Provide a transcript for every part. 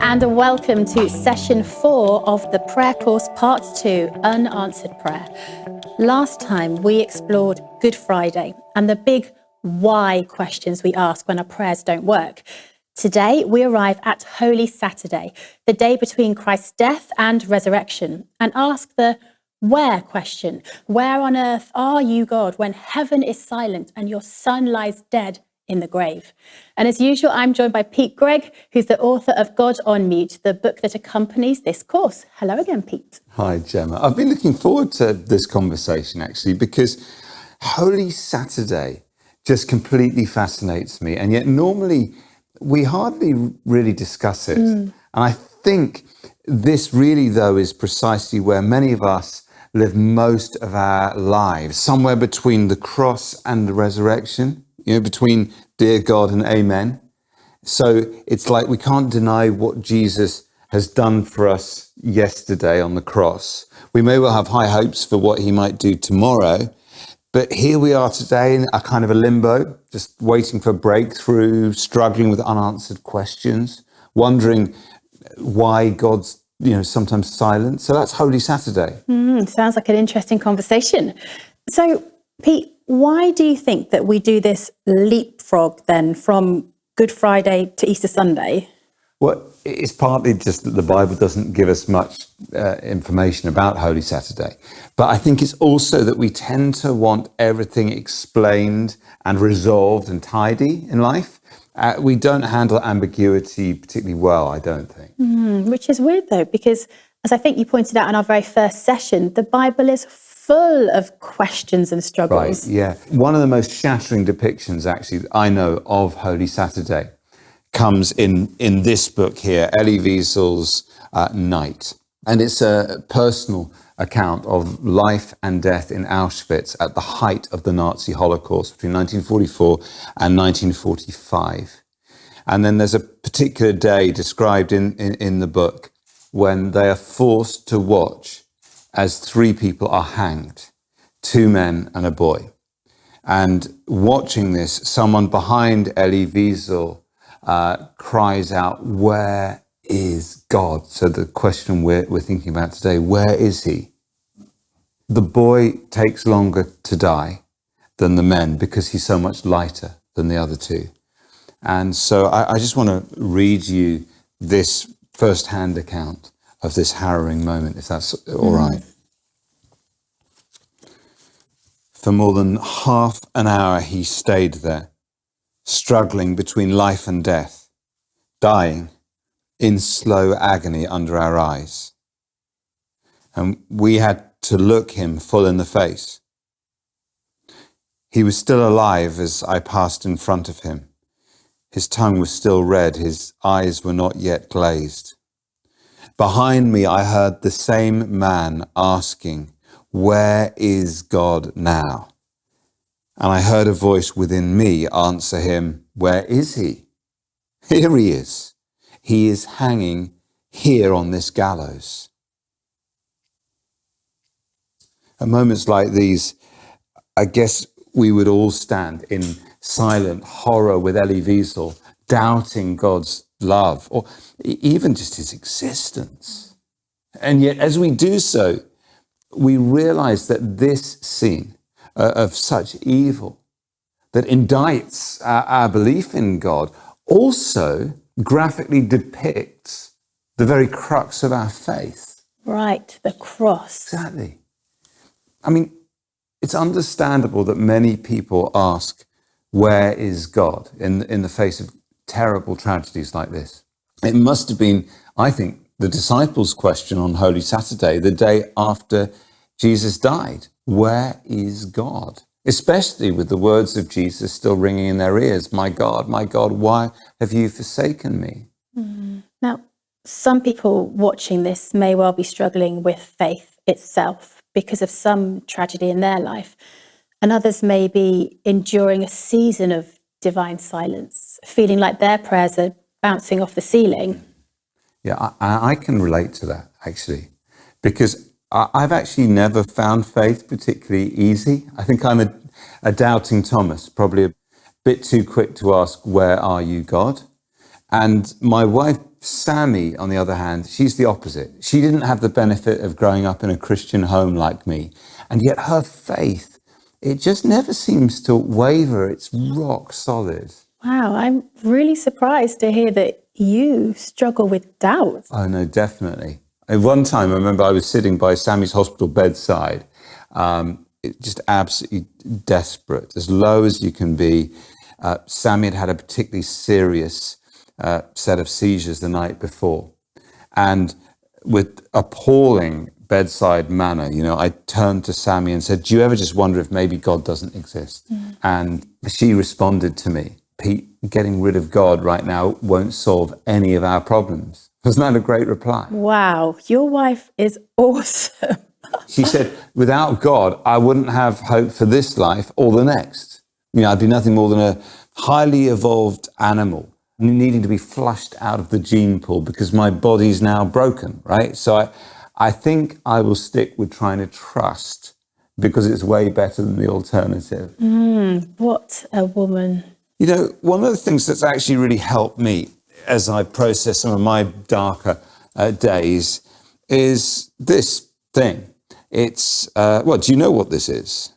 and welcome to session 4 of the prayer course part 2, Unanswered Prayer. Last time we explored Good Friday and the big why questions we ask when our prayers don't work. Today we arrive at Holy Saturday, the day between Christ's death and resurrection, and ask the where question. Where on earth are you, God, when heaven is silent and your son lies dead in the grave? And as usual, I'm joined by Gregg, who's the author of God on Mute, the book that accompanies this course. Hello again, Pete. Hi, Gemma. I've been looking forward to this conversation, actually, because Holy Saturday just completely fascinates me. And yet normally we hardly really discuss it. And I think this really, though, is precisely where many of us live most of our lives, somewhere between the cross and the resurrection. Between dear God and amen. So it's like we can't deny what Jesus has done for us yesterday on the cross. We may well have high hopes for what he might do tomorrow, but here we are today in a kind of a limbo, just waiting for breakthrough, struggling with unanswered questions, wondering why God's sometimes silent. So that's Holy Saturday. Sounds like an interesting conversation. So, Pete, why do you think that we do this leapfrog then from Good Friday to Easter Sunday? Well, it's partly just that the Bible doesn't give us much information about Holy Saturday. But I think it's also that we tend to want everything explained and resolved and tidy in life. We don't handle ambiguity particularly well, I don't think. Which is weird, though, because as I think you pointed out in our very first session, the Bible is full of questions and struggles. Right, yeah. One of the most shattering depictions, actually, that I know of Holy Saturday comes in this book here, Elie Wiesel's Night. And it's a personal account of life and death in Auschwitz at the height of the Nazi Holocaust between 1944 and 1945. And then there's a particular day described in the book when they are forced to watch as 3 people are hanged, 2 men and a boy. And watching this, someone behind Elie Wiesel cries out, "Where is God?" So the question we're thinking about today, where is he? The boy takes longer to die than the men because he's so much lighter than the other 2. And so I just want to read you this first-hand account of this harrowing moment, if that's all right. For more than half an hour he stayed there, struggling between life and death, dying in slow agony under our eyes. And we had to look him full in the face. He was still alive as I passed in front of him. His tongue was still red, his eyes were not yet glazed. Behind me, I heard the same man asking, "Where is God now?" And I heard a voice within me answer him, "Where is he?" "Here he is. He is hanging here on this gallows." At moments like these, I guess we would all stand in silent horror with Elie Wiesel, doubting God's love, or even just his existence. And yet, as we do so, we realize that this scene of such evil that indicts our belief in God also graphically depicts the very crux of our faith. Right, the cross. Exactly. I mean, it's understandable that many people ask, where is God in the face of terrible tragedies like this? It must have been, I think, the disciples' question on Holy Saturday, the day after Jesus died. Where is God? Especially with the words of Jesus still ringing in their ears. My God, why have you forsaken me?" Now, some people watching this may well be struggling with faith itself because of some tragedy in their life. And others may be enduring a season of divine silence, feeling like their prayers are bouncing off the ceiling. Yeah, I can relate to that, actually, because I've actually never found faith particularly easy. I think I'm a doubting Thomas, probably a bit too quick to ask, "Where are you, God?" And my wife Sammy, on the other hand, she's the opposite. She didn't have the benefit of growing up in a Christian home like me. And yet her faith, it just never seems to waver. It's rock solid. Wow, I'm really surprised to hear that you struggle with doubt. Oh, no, definitely. At one time, I remember I was sitting by Sammy's hospital bedside, just absolutely desperate, as low as you can be. Sammy had had a particularly serious set of seizures the night before. And with appalling bedside manner, I turned to Sammy and said, do you ever just wonder if maybe God doesn't exist? And she responded to me, Pete, getting rid of God right now won't solve any of our problems. Wasn't that a great reply? Wow, your wife is awesome. She said, without God, I wouldn't have hope for this life or the next. I'd be nothing more than a highly evolved animal needing to be flushed out of the gene pool because my body's now broken, right? So I think I will stick with trying to trust because it's way better than the alternative. What a woman. One of the things that's actually really helped me as I process some of my darker days is this thing. It's, do you know what this is?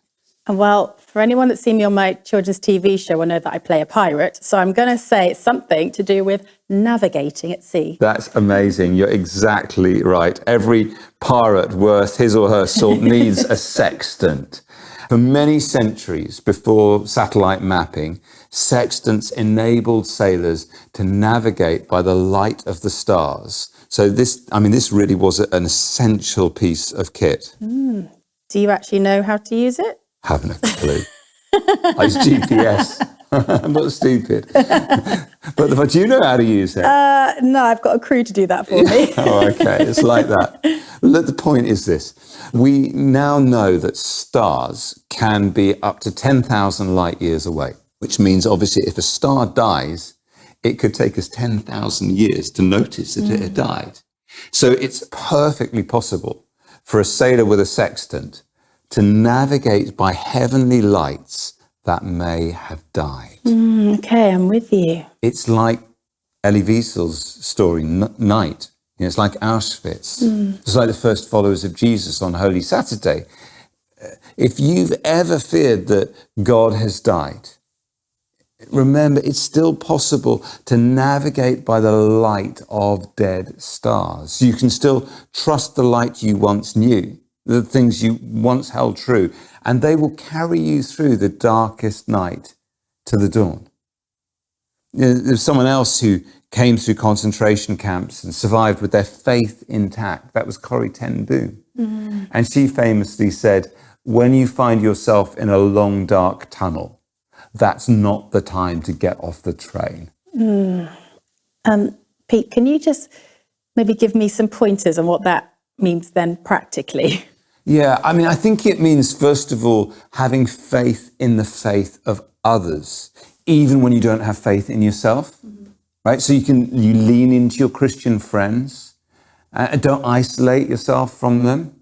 Well, for anyone that's seen me on my children's TV show, will know that I play a pirate. So I'm going to say it's something to do with navigating at sea. That's amazing. You're exactly right. Every pirate worth his or her salt needs a sextant. For many centuries before satellite mapping, sextants enabled sailors to navigate by the light of the stars. So this really was an essential piece of kit. Do you actually know how to use it? Haven't a clue. I use GPS. I'm not stupid. But do you know how to use it? No, I've got a crew to do that for me. Oh, okay. It's like that. Look, the point is this. We now know that stars can be up to 10,000 light years away, which means obviously if a star dies, it could take us 10,000 years to notice that it had died. So it's perfectly possible for a sailor with a sextant to navigate by heavenly lights that may have died. Okay, I'm with you. It's like Elie Wiesel's story, Night. It's like Auschwitz. It's like the first followers of Jesus on Holy Saturday. If you've ever feared that God has died, remember, it's still possible to navigate by the light of dead stars. You can still trust the light you once knew, the things you once held true, and they will carry you through the darkest night to the dawn. There's someone else who came through concentration camps and survived with their faith intact. That was Corrie ten Boom. And she famously said, when you find yourself in a long, dark tunnel, that's not the time to get off the train. Pete, can you just maybe give me some pointers on what that means then practically? Yeah, I think it means, first of all, having faith in the faith of others, even when you don't have faith in yourself, right? So you lean into your Christian friends and don't isolate yourself from them.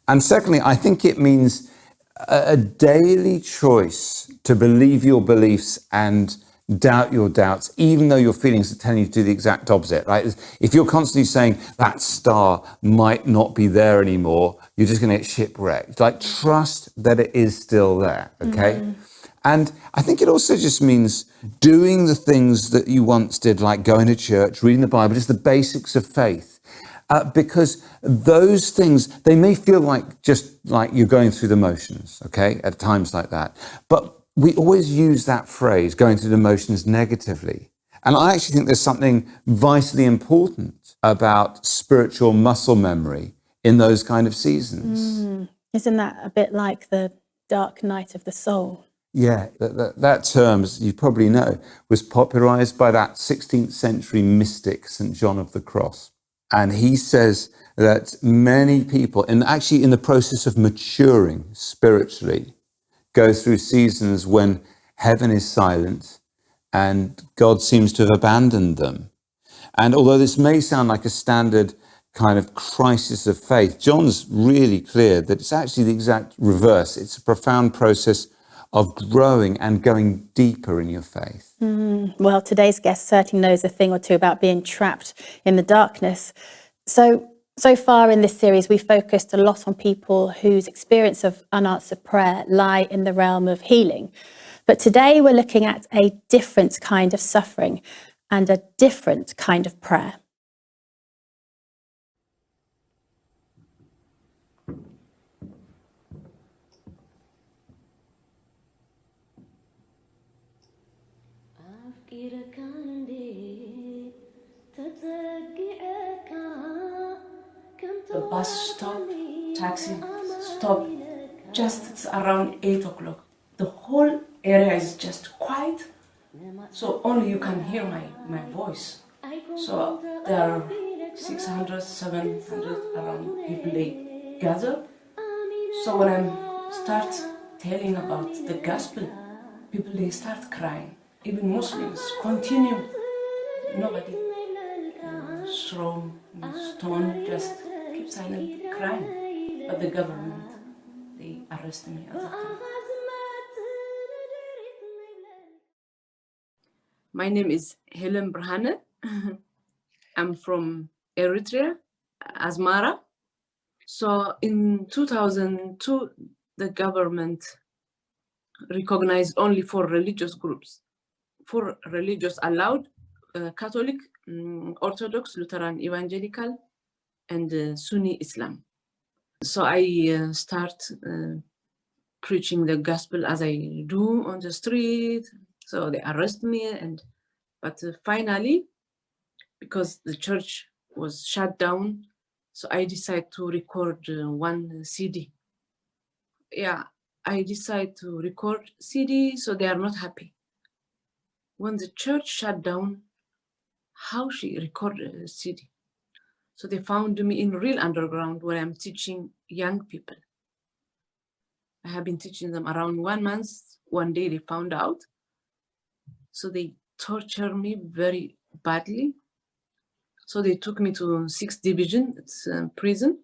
And secondly, I think it means a daily choice to believe your beliefs and doubt your doubts, even though your feelings are telling you to do the exact opposite, right? If you're constantly saying that star might not be there anymore, you're just going to get shipwrecked. Like, trust that it is still there, okay? And I think it also just means doing the things that you once did, like going to church, reading the Bible, just the basics of faith. Because those things, they may feel like just like you're going through the motions, okay, at times like that. But we always use that phrase, going through the motions, negatively. And I actually think there's something vitally important about spiritual muscle memory in those kind of seasons. Isn't that a bit like the dark night of the soul? Yeah, that term, as you probably know, was popularized by that 16th century mystic, St. John of the Cross. And he says that many people, and actually in the process of maturing spiritually, go through seasons when heaven is silent and God seems to have abandoned them. And although this may sound like a standard kind of crisis of faith, John's really clear that it's actually the exact reverse. It's a profound process of growing and going deeper in your faith? Well, today's guest certainly knows a thing or two about being trapped in the darkness. So far in this series, we focused a lot on people whose experience of unanswered prayer lie in the realm of healing. But today we're looking at a different kind of suffering and a different kind of prayer. The bus stop, taxi stop, just it's around 8 o'clock. The whole area is just quiet, so only you can hear my voice. So there are 600, 700 around people, they gather. So when I start telling about the gospel, people, they start crying. Even Muslims continue. Nobody throw stone, just keep silent crying. But the government, they arrest me at that time. My name is Helen Brhane. I'm from Eritrea, Asmara. So in 2002, the government recognized only 4 religious groups. 4 religious allowed: Catholic, Orthodox, Lutheran, Evangelical, and Sunni Islam. So I start preaching the gospel as I do on the street. So they arrest me, but finally, because the church was shut down, so I decided to record one CD. Yeah, I decided to record CD, so they are not happy. When the church shut down, how she recorded a CD? So they found me in real underground where I'm teaching young people. I have been teaching them around 1 month. One day they found out. So they torture me very badly. So they took me to 6th division, it's a prison.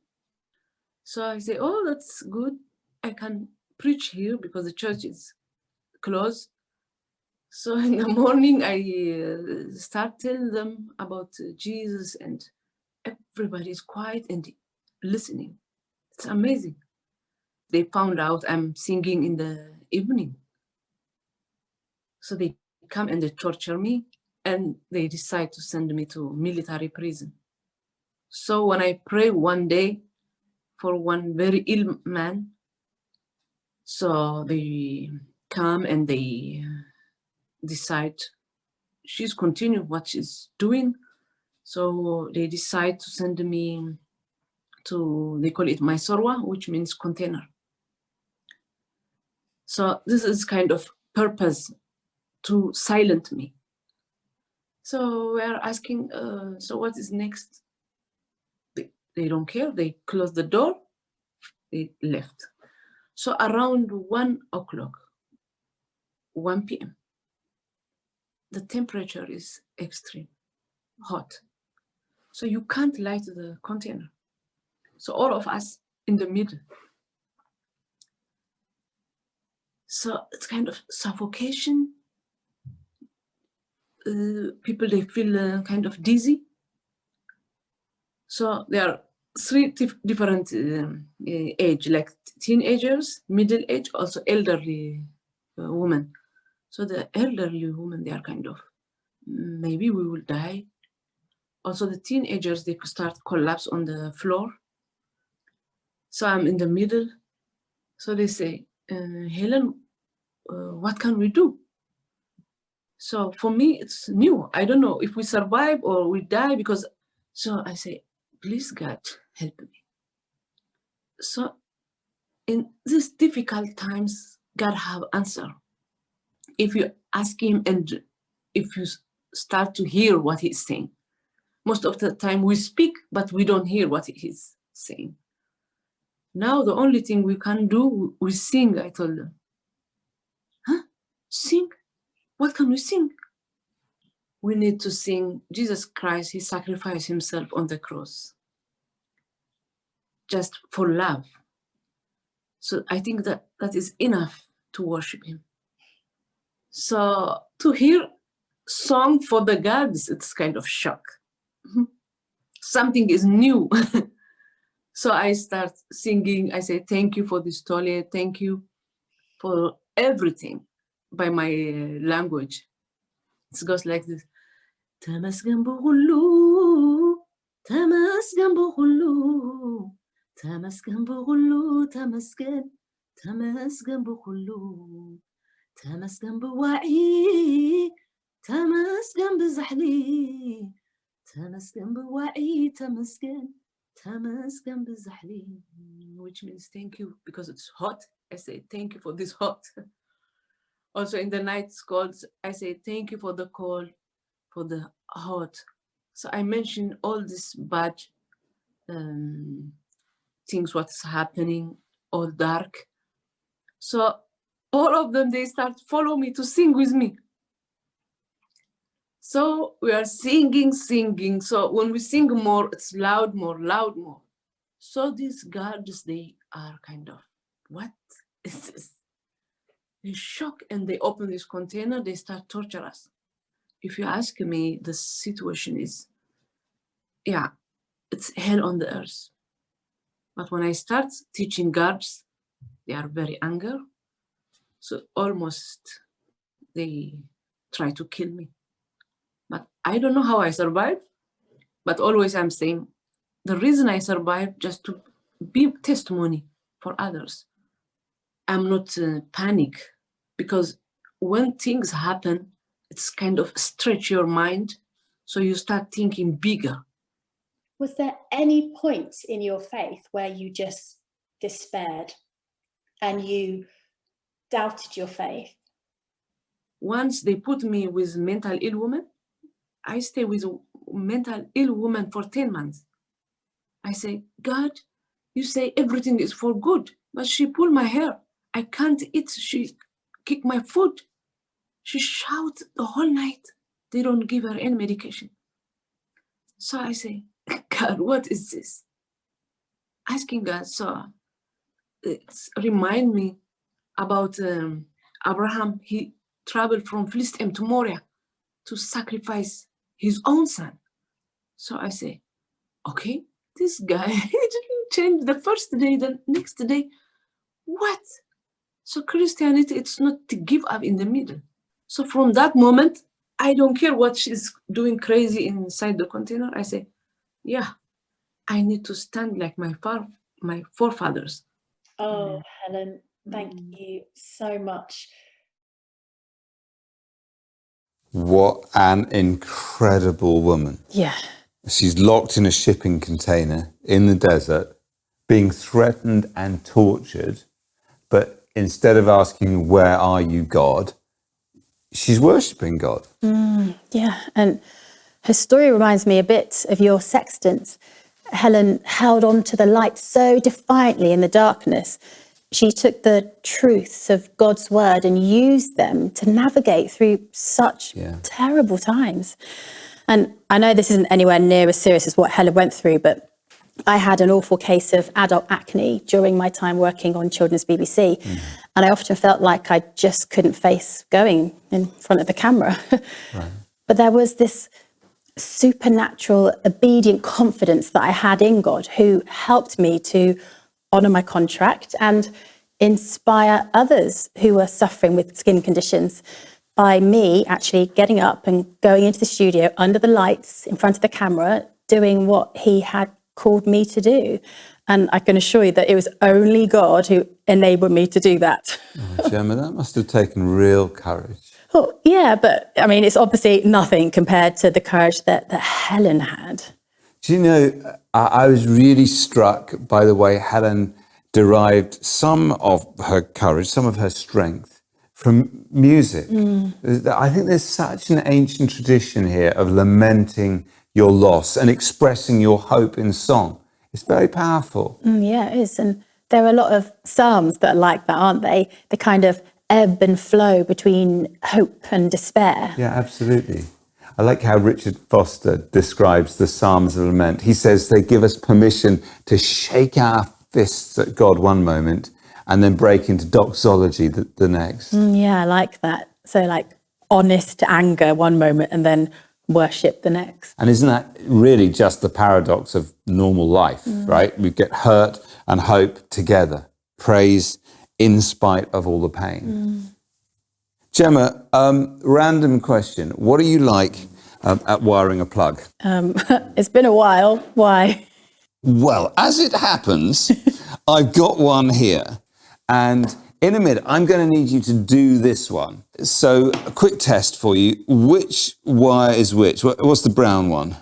So I say, oh, that's good. I can preach here because the church is closed. So in the morning, I start telling them about Jesus, and everybody is quiet and listening. It's amazing. They found out I'm singing in the evening. So they come and they torture me, and they decide to send me to military prison. So when I pray one day for one very ill man, so they come and they decide she's continuing what she's doing. So they decide to send me to, they call it Maisorwa, which means container. So this is kind of purpose to silence me. So we're asking, so what is next? They don't care. They closed the door. They left. So around 1 o'clock, 1 p.m., the temperature is extreme, hot. So you can't light the container. So all of us in the middle. So it's kind of suffocation. People, they feel kind of dizzy. So there are 3 different age, like teenagers, middle age, also elderly women. So the elderly women, they are kind of, maybe we will die. Also the teenagers, they start collapse on the floor. So I'm in the middle. So they say, Helen, what can we do? So for me, it's new. I don't know if we survive or we die, because, so I say, please God, help me. So in these difficult times, God have answer. If you ask him and if you start to hear what he's saying. Most of the time we speak, but we don't hear what he's saying. Now the only thing we can do, we sing, I told them. Huh? Sing? What can we sing? We need to sing Jesus Christ, he sacrificed himself on the cross. Just for love. So I think that is enough to worship him. So to hear song for the gods, it's kind of shock. Something is new. So I start singing. I say, thank you for this tole. Thank you for everything by my language. It goes like this. Tamasgan buhulu, tamasgan buhulu, tamasgan buhulu, tamasgan buhulu, tamasgan buwa'i, tamasgan bizahli, tamasgan buwa'i, tamasgan bizahli, which means thank you because it's hot. I say thank you for this hot. Also in the night calls, I say thank you for the cold, for the hot. So I mention all this bad things, what's happening, all dark. So all of them, they start follow me to sing with me. So we are singing. So when we sing more, it's loud, more. So these guards, they are kind of, what is this? They shock and they open this container, they start torture us. If you ask me, the situation is, it's hell on the earth. But when I start teaching guards, they are very angry. So almost they try to kill me. But I don't know how I survived. But always I'm saying, the reason I survived just to be testimony for others. I'm not panic, because when things happen, it's kind of stretch your mind. So you start thinking bigger. Was there any point in your faith where you just despaired and you doubted your faith? Once they put me with mental ill woman, I stay with a mental ill woman for 10 months. I say, God, you say everything is for good, but she pulled my hair. I can't eat. She kicked my food. She shouted the whole night. They don't give her any medication. So I say, God, what is this? Asking God, so it's remind me about Abraham. He traveled from Philistine to Moriah to sacrifice his own son. So I say, okay, this guy didn't change the first day, the next day. What? So Christianity, it's not to give up in the middle. So from that moment, I don't care what she's doing crazy inside the container. I say, yeah, I need to stand like my forefathers. Oh, Helen, thank you so much. What an incredible woman. Yeah. She's locked in a shipping container in the desert, being threatened and tortured. But instead of asking, where are you, God? She's worshipping God. Yeah. And her story reminds me a bit of your sextant. Helen held on to the light so defiantly in the darkness. She took the truths of God's word and used them to navigate through such terrible times. And I know this isn't anywhere near as serious as what Helen went through, but I had an awful case of adult acne during my time working on Children's BBC. And I often felt like I just couldn't face going in front of the camera. Right. But there was this supernatural, obedient confidence that I had in God, who helped me to honour my contract and inspire others who were suffering with skin conditions by me actually getting up and going into the studio under the lights in front of the camera, doing what he had called me to do. And I can assure you that it was only God who enabled me to do that. Oh, Gemma, that must have taken real courage. Oh, yeah, but I mean, it's obviously nothing compared to the courage that Helen had. Do you know, I was really struck by the way Helen derived some of her courage, some of her strength from music. I think there's such an ancient tradition here of lamenting your loss and expressing your hope in song. It's very powerful. Yeah, it is. And there are a lot of psalms that are like that, aren't they? The kind of ebb and flow between hope and despair. Yeah, absolutely. I like how Richard Foster describes the Psalms of Lament. He says they give us permission to shake our fists at God one moment and then break into doxology the next. Yeah, I like that. So like honest anger one moment and then worship the next. And isn't that really just the paradox of normal life, right? We get hurt and hope together. Praise in spite of all the pain. Gemma, random question. What are you like at wiring a plug? It's been a while. Why? Well, as it happens, I've got one here. And in a minute, I'm going to need you to do this one. So a quick test for you. Which wire is which? What's the brown one?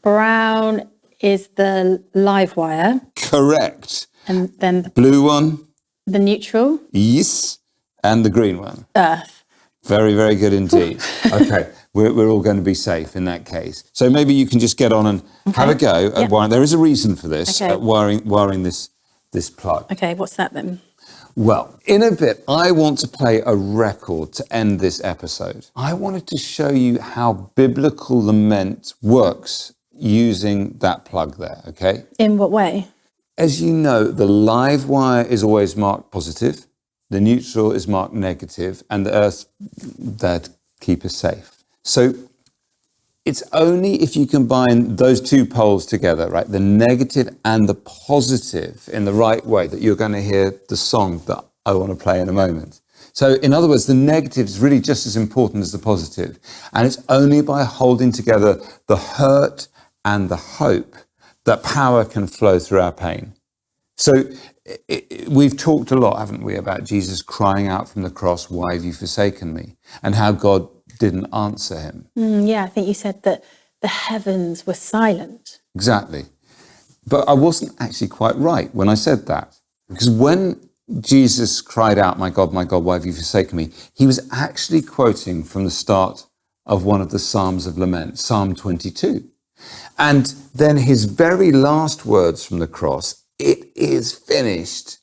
Brown is the live wire. Correct. And then the Blue one? neutral. Yes. And the green one? Earth. Very, very good indeed. Okay, we're all going to be safe in that case. So maybe you can just get on and have a go at wiring. There is a reason for this, at wiring this plug. Okay, what's that then? Well, in a bit, I want to play a record to end this episode. I wanted to show you how biblical lament works using that plug there, okay? In what way? As you know, the live wire is always marked positive, the neutral is marked negative, and the earth's there to keep us safe. So it's only if you combine those two poles together, right, the negative and the positive in the right way, that you're going to hear the song that I want to play in a moment. So in other words, the negative is really just as important as the positive. And it's only by holding together the hurt and the hope that power can flow through our pain. So we've talked a lot, haven't we, about Jesus crying out from the cross, "Why have you forsaken me?" and how God didn't answer him. Yeah, I think you said that the heavens were silent. Exactly. But I wasn't actually quite right when I said that. Because when Jesus cried out, my God, why have you forsaken me?" he was actually quoting from the start of one of the Psalms of Lament, Psalm 22. And then his very last words from the cross, "It is finished,"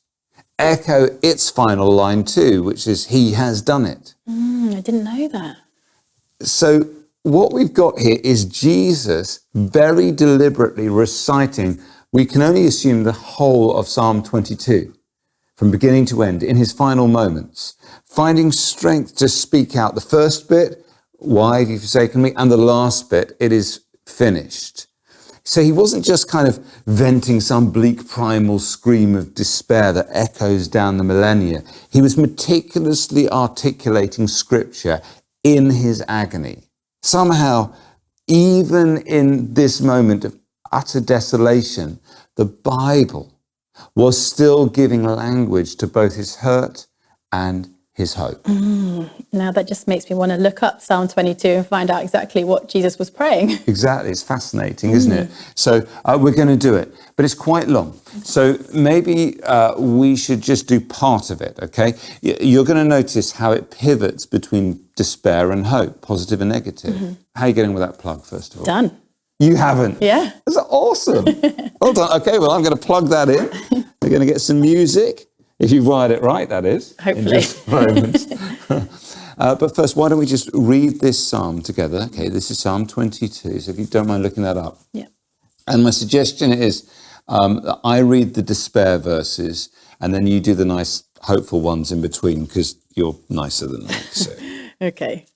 echo its final line too, which is, "He has done it." I didn't know that. So what we've got here is Jesus very deliberately reciting, we can only assume the whole of Psalm 22, from beginning to end, in his final moments, finding strength to speak out the first bit, "Why have you forsaken me?" and the last bit, "It is finished." So he wasn't just kind of venting some bleak primal scream of despair that echoes down the millennia. He was meticulously articulating scripture in his agony. Somehow, even in this moment of utter desolation, the Bible was still giving language to both his hurt and his hope. Now that just makes me want to look up Psalm 22 and find out exactly what Jesus was praying. Exactly. It's fascinating, isn't it? So we're going to do it, but it's quite long. So maybe we should just do part of it, okay? You're going to notice how it pivots between despair and hope, positive and negative. How are you getting with that plug, first of all? Done. You haven't? Yeah. That's awesome. Well done. Okay, well, I'm going to plug that in. We're going to get some music. If you've wired it right, that is. Hopefully. In just a moment. But first, why don't we just read this psalm together? Okay, this is Psalm 22, so if you don't mind looking that up. Yeah. And my suggestion is that I read the despair verses, and then you do the nice, hopeful ones in between, because you're nicer than me. So. Okay.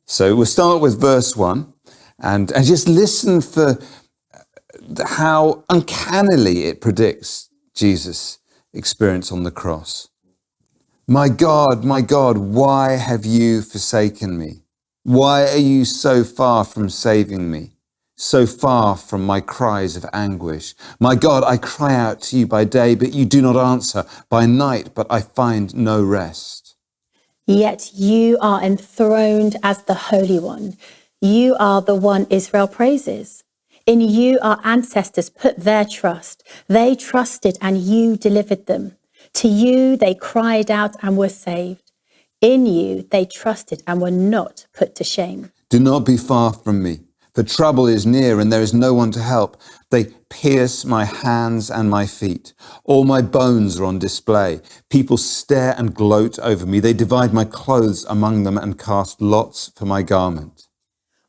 So we'll start with verse 1, and just listen for how uncannily it predicts Jesus' experience on the cross. My God, why have you forsaken me? Why are you so far from saving me, so far from my cries of anguish? My God, I cry out to you by day, but you do not answer, by night, but I find no rest. Yet you are enthroned as the Holy One. You are the one Israel praises. In you our ancestors put their trust. They trusted and you delivered them. To you they cried out and were saved. In you they trusted and were not put to shame. Do not be far from me, for trouble is near and there is no one to help. They pierce my hands and my feet. All my bones are on display. People stare and gloat over me. They divide my clothes among them and cast lots for my garment.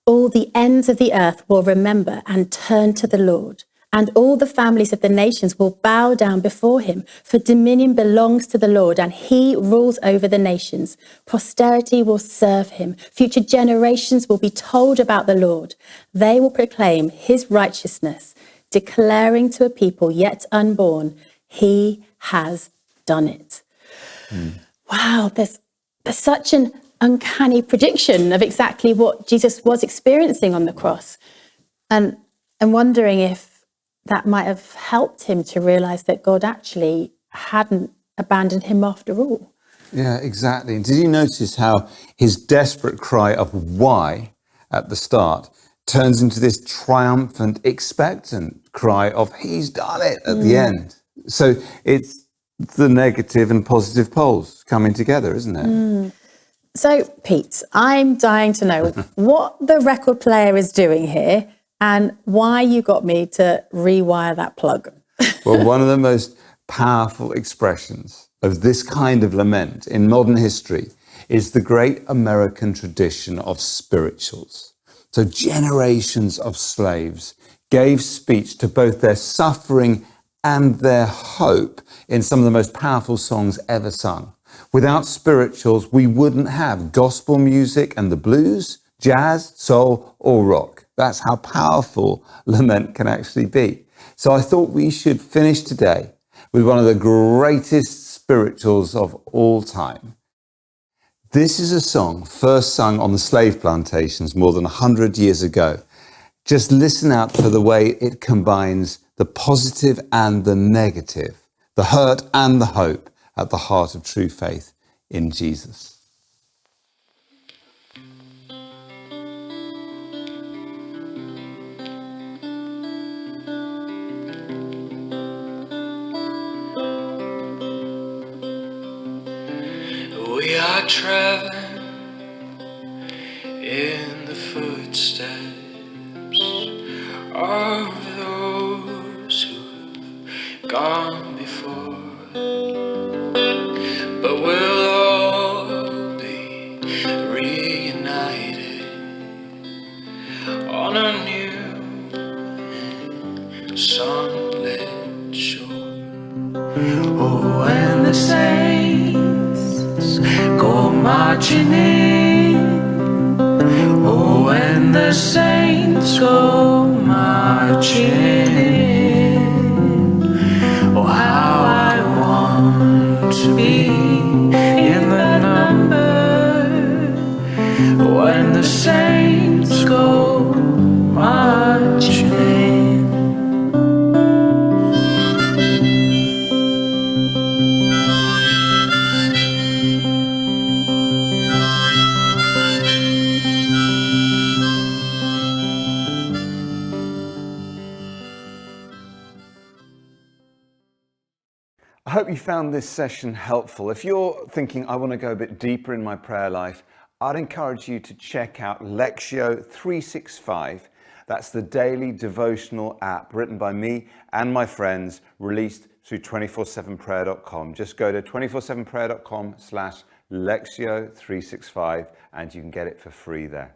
All the ends of the earth will remember and turn to the Lord, and all the families of the nations will bow down before him. For dominion belongs to the Lord, and he rules over the nations. Posterity will serve him. Future generations will be told about the Lord. They will proclaim his righteousness, declaring to a people yet unborn, he has done it. Wow, there's such an uncanny prediction of exactly what Jesus was experiencing on the cross. And I'm wondering if that might have helped him to realize that God actually hadn't abandoned him after all. Yeah, exactly. And did you notice how his desperate cry of why at the start turns into this triumphant, expectant cry of he's done it at the end? So it's the negative and positive poles coming together, isn't it? So, Pete, I'm dying to know what the record player is doing here and why you got me to rewire that plug. Well, one of the most powerful expressions of this kind of lament in modern history is the great American tradition of spirituals. So generations of slaves gave speech to both their suffering and their hope in some of the most powerful songs ever sung. Without spirituals, we wouldn't have gospel music and the blues, jazz, soul, or rock. That's how powerful lament can actually be. So I thought we should finish today with one of the greatest spirituals of all time. This is a song first sung on the slave plantations more than 100 years ago. Just listen out for the way it combines the positive and the negative, the hurt and the hope at the heart of true faith in Jesus. We are traveling in the footsteps of those who've gone before, but we'll all be reunited on a new and sunlit shore. Oh, and the saints go marching in. Oh, and the saints go marching in. Oh, how I want to be in the number when the saints go marching in. I hope you found this session helpful. If you're thinking, I want to go a bit deeper in my prayer life, I'd encourage you to check out Lectio 365. That's the daily devotional app written by me and my friends, released through 247prayer.com. Just go to 247prayer.com/Lectio 365 and you can get it for free there.